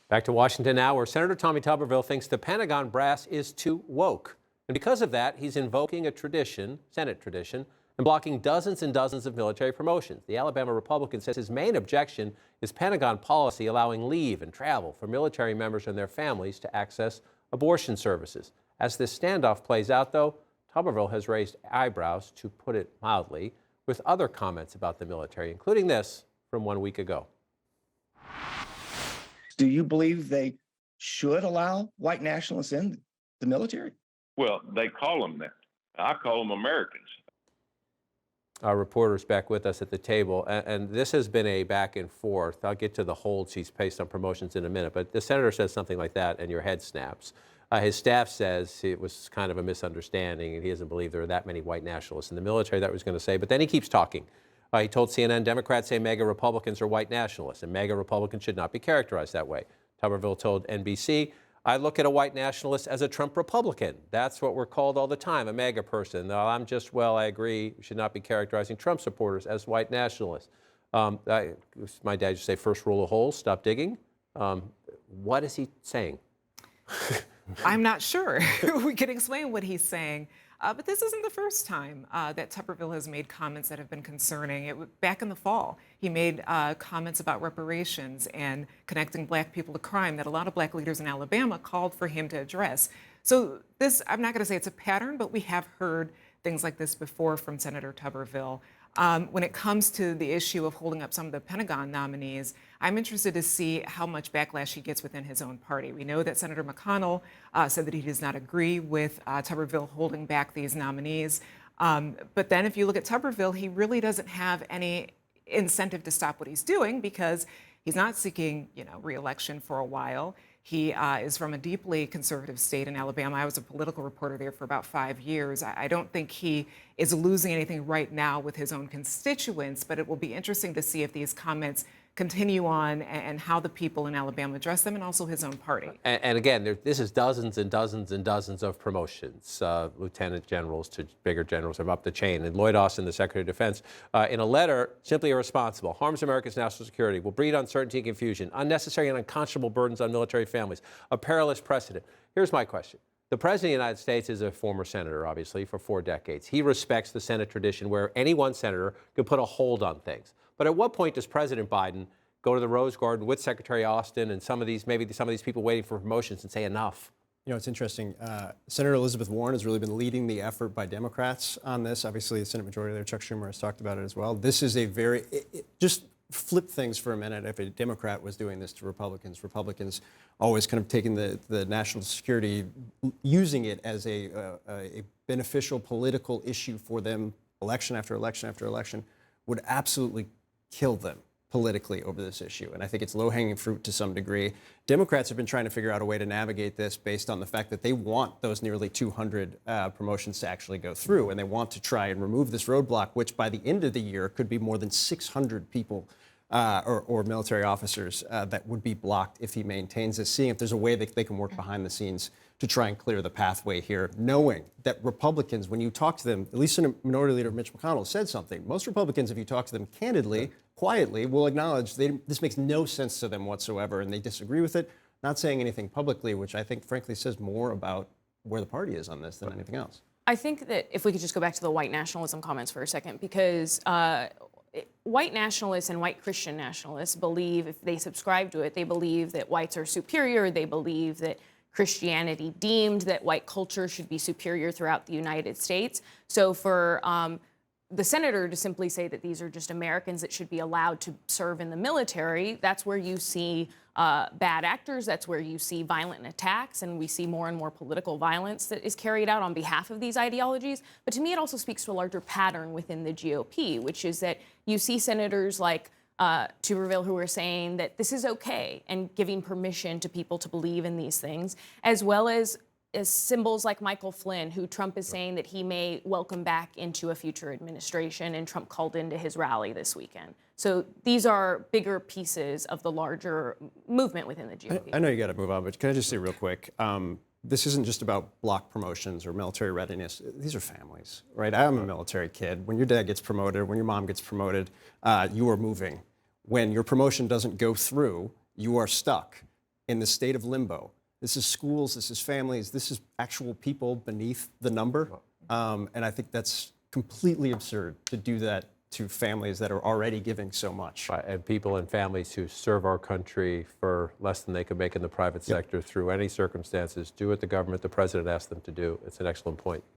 Back to Washington now, where Senator Tommy Tuberville thinks the Pentagon brass is too woke. And because of that, he's invoking a tradition, Senate tradition, and blocking dozens and dozens of military promotions. The Alabama Republican says his main objection is Pentagon policy allowing leave and travel for military members and their families to access abortion services. As this standoff plays out, though, Tuberville has raised eyebrows, to put it mildly, with other comments about the military, including this from 1 week ago. Do you believe they should allow white nationalists in the military? Well, they call them that. I call them Americans. Our reporter's back with us at the table, and this has been a back and forth. I'll get to the holds he's placed on promotions in a minute, but the senator says something like that, and your head snaps. His staff says it was kind of a misunderstanding, and he doesn't believe there are that many white nationalists in the military, that was going to say, but then he keeps talking. He told CNN, Democrats say MAGA Republicans are white nationalists, and MAGA Republicans should not be characterized that way. Tuberville told NBC, I look at a white nationalist as a Trump Republican. That's what we're called all the time, a MAGA person. I agree, we should not be characterizing Trump supporters as white nationalists. My dad used to say, first rule of holes, stop digging. What is he saying? I'm not sure. We can explain what he's saying. But this isn't the first time that Tuberville has made comments that have been concerning. Back in the fall, he made comments about reparations and connecting black people to crime that a lot of black leaders in Alabama called for him to address. So this, I'm not going to say it's a pattern, but we have heard things like this before from Senator Tuberville. When it comes to the issue of holding up some of the Pentagon nominees, I'm interested to see how much backlash he gets within his own party. We know that Senator McConnell said that he does not agree with Tuberville holding back these nominees. But then if you look at Tuberville, he really doesn't have any incentive to stop what he's doing because he's not seeking, re-election for a while. He is from a deeply conservative state in Alabama. I was a political reporter there for about 5 years. I don't think he is losing anything right now with his own constituents, but it will be interesting to see if these comments continue on and how the people in Alabama address them, and also his own party. And again, this is dozens and dozens and dozens of promotions, lieutenant generals to bigger generals, up the chain. And Lloyd Austin, the Secretary of Defense, in a letter, simply irresponsible, harms America's national security, will breed uncertainty and confusion, unnecessary and unconscionable burdens on military families, a perilous precedent. Here's my question. The President of the United States is a former senator, obviously, for 4 decades. He respects the Senate tradition where any one senator can put a hold on things. But at what point does President Biden go to the Rose Garden with Secretary Austin and maybe some of these people waiting for promotions and say enough? It's interesting. Senator Elizabeth Warren has really been leading the effort by Democrats on this. Obviously, the Senate Majority Leader Chuck Schumer has talked about it as well. This is a just flip things for a minute. If a Democrat was doing this to Republicans always kind of taking the national security, using it as a beneficial political issue for them, election after election after election, would absolutely kill them politically over this issue. And I think it's low-hanging fruit to some degree. Democrats have been trying to figure out a way to navigate this based on the fact that they want those nearly 200 promotions to actually go through, and they want to try and remove this roadblock, which by the end of the year could be more than 600 people or military officers that would be blocked if he maintains this, seeing if there's a way that they can work behind the scenes to try and clear the pathway here, knowing that Republicans, when you talk to them, at least Senate Minority Leader Mitch McConnell said something. Most Republicans, if you talk to them candidly, quietly, will acknowledge this makes no sense to them whatsoever, and they disagree with it, not saying anything publicly, which I think, frankly, says more about where the party is on this than anything else. I think that if we could just go back to the white nationalism comments for a second, because white nationalists and white Christian nationalists believe, if they subscribe to it, they believe that whites are superior, they believe that Christianity deemed that white culture should be superior throughout the United States. So for the senator to simply say that these are just Americans that should be allowed to serve in the military, that's where you see bad actors, that's where you see violent attacks, and we see more and more political violence that is carried out on behalf of these ideologies. But to me, it also speaks to a larger pattern within the GOP, which is that you see senators like Tuberville who are saying that this is okay and giving permission to people to believe in these things, as well as symbols like Michael Flynn, who Trump is saying that he may welcome back into a future administration, and Trump called into his rally this weekend. So these are bigger pieces of the larger movement within the GOP. I know you got to move on, but can I just say real quick, this isn't just about block promotions or military readiness. These are families, right? I'm a military kid. When your dad gets promoted, when your mom gets promoted, you are moving. When your promotion doesn't go through, you are stuck. in the state of limbo. This is schools, this is families, this is actual people beneath the number. And I think that's completely absurd to do that to families that are already giving so much. Right, and people and families who serve our country for less than they could make in the private sector through any circumstances, do what the government, the president asked them to do. It's an excellent point.